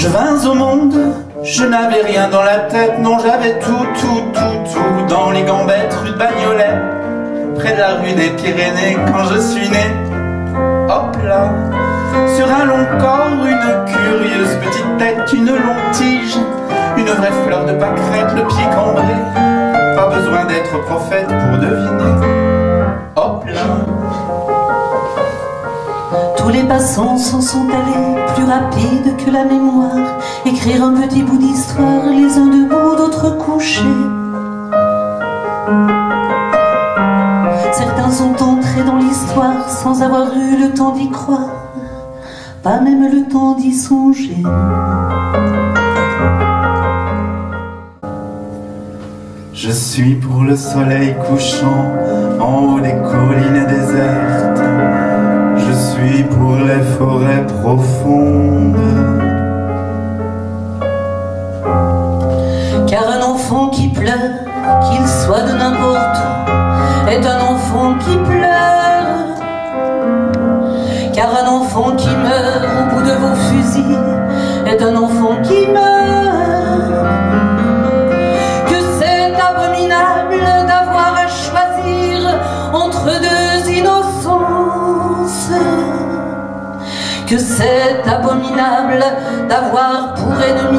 Je vins au monde, je n'avais rien dans la tête, non j'avais tout dans les gambettes rue de Bagnolet, près de la rue des Pyrénées quand je suis né. Hop là, sur un long corps, une curieuse petite tête, une longue tige, une vraie fleur de pâquerette, le pied cambré, pas besoin d'être prophète pour deviner. Hop là. Tous les passants s'en sont allés, plus rapides que la mémoire, écrire un petit bout d'histoire, les uns debout, d'autres couchés. Certains sont entrés dans l'histoire sans avoir eu le temps d'y croire, pas même le temps d'y songer. Je suis pour le soleil couchant en haut des collines désertes. Je suis pour les forêts profondes. Car un enfant qui pleure, qu'il soit de n'importe où, est un enfant qui pleure. Car un enfant qui meurt au bout de vos fusils est un enfant qui meurt. Que c'est abominable d'avoir à choisir entre deux innocences. Que c'est abominable d'avoir pour ennemi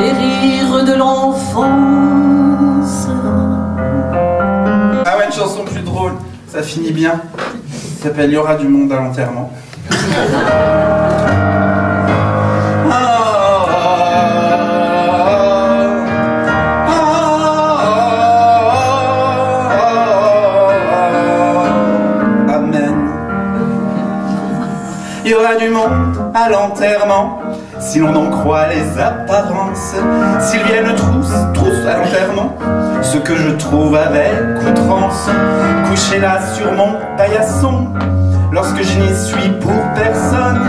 les rires de l'enfance. Ah ouais, une chanson plus drôle, ça finit bien. Ça s'appelle Il y aura du monde à l'enterrement. Il y aura du monde à l'enterrement, si l'on en croit les apparences. S'ils viennent tous à l'enterrement, ce que je trouve avec outrance, couché là sur mon paillasson, lorsque je n'y suis pour personne,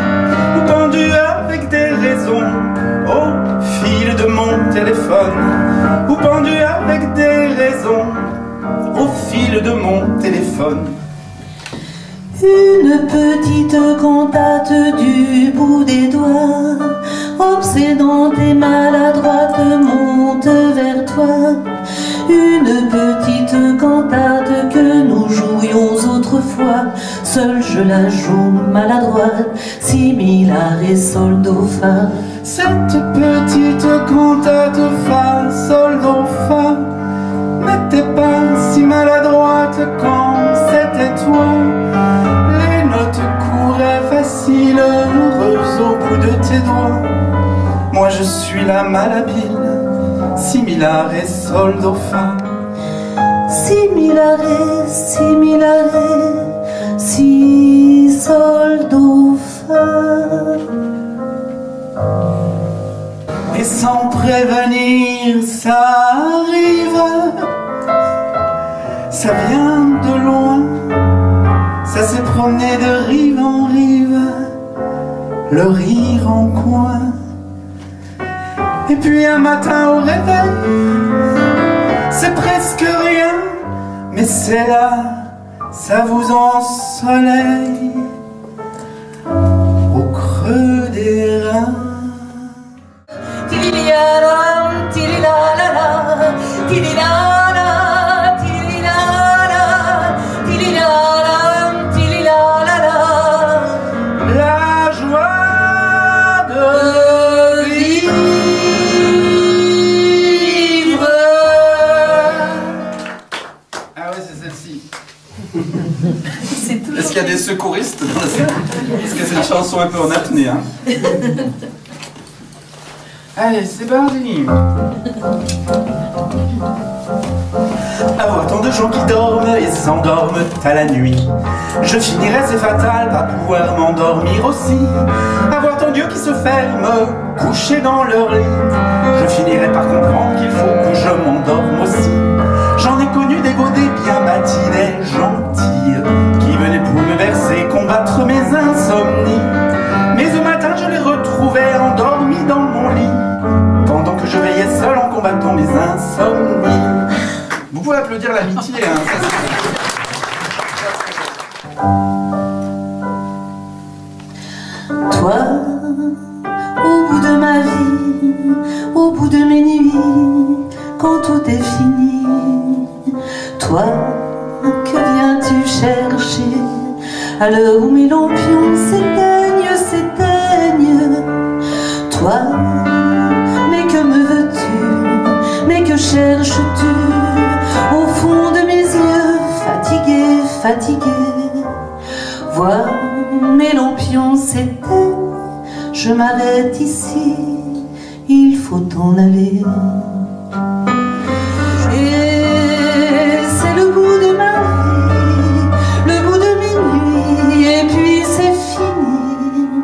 ou pendu avec des raisons au fil de mon téléphone, ou pendu avec des raisons au fil de mon téléphone. Une petite cantate du bout des doigts, obsédante et maladroite, monte vers toi. Une petite cantate que nous jouions autrefois, seule je la joue maladroite, si mi la ré sol do fa. Cette petite cantate fa sol do fa n'était pas si maladroite quand c'était toi. Les notes couraient faciles, heureuses au bout de tes doigts. Moi je suis la malhabile, si mi la ré sol do fa. Si mi la ré, si mi la ré, si sol do fa. Et sans prévenir, ça arrive, ça vient de loin, ça s'est promené de rive en rive, le rire en coin. Et puis un matin au réveil, c'est presque rien, mais c'est là, ça vous ensoleille, au creux des reins. La joie de vivre. Ah ouais, c'est celle-ci. Est-ce qu'il y a des secouristes dans la salle? Parce que c'est une chanson un peu en apnée, hein. Allez, c'est parti. Avoir tant de gens qui dorment et s'endorment à la nuit, je finirai, c'est fatal, par pouvoir m'endormir aussi. Avoir tant d'yeux qui se ferment, couchés dans leur lit, je finirai par comprendre qu'il faut que je m'endorme aussi. J'en ai connu des godets bien bâtis, des gentils, qui venaient pour me bercer, combattre mes insomnies. Mais au matin je les retrouvais endormis dans mon lit, pendant que je veillais seul en combattant mes insomnies. Vous pouvez applaudir l'amitié, hein, Toi, au bout de ma au bout de mes nuits, quand tout est fini. Toi, que viens-tu chercher à l'heure où mes lampions s'éteignent, s'éteignent? Toi, mais que me veux-tu? Mais que cherches-tu au fond de mes yeux, fatigués, fatigués? Vois, mes lampions s'éteignent, je m'arrête ici, il faut en aller. Et c'est le bout de ma vie, le bout de mes nuits, et puis c'est fini.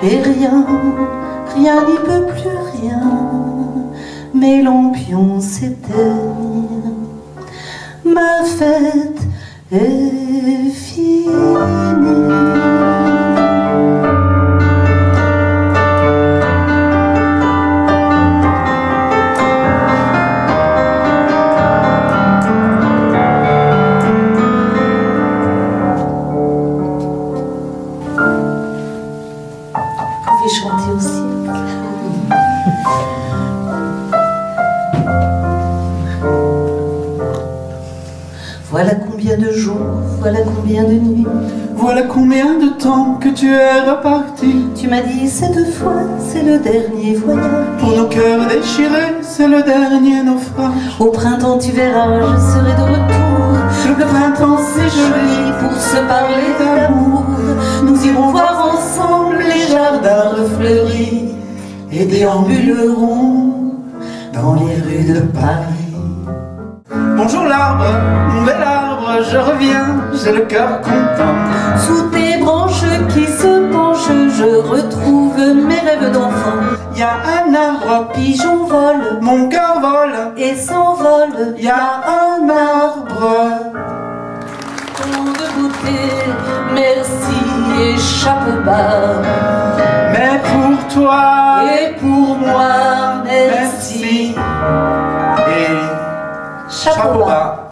Et rien, rien n'y peut plus rien, mes lampions s'éteignent, ma fête est finie. Chanter aussi. Voilà combien de jours, voilà combien de nuits, voilà combien de temps que tu es reparti. Tu m'as dit cette fois, c'est le dernier voyage. Pour nos cœurs déchirés, c'est le dernier naufrage. Au printemps tu verras, je serai de retour. Le printemps c'est joli pour se parler d'amour. Nous irons voir ensemble les jardins refleuris et déambulerons dans les rues de Paris. Bonjour l'arbre, mon bel arbre, je reviens, j'ai le cœur content. Sous tes branches qui se penchent, je retrouve mes rêves d'enfant. Y a un arbre, pigeon vole, mon cœur vole et s'envole. Y a un arbre. Tant de beauté, merci, échappe bas. Mais pour toi et pour moi, merci. Et chapeau bas.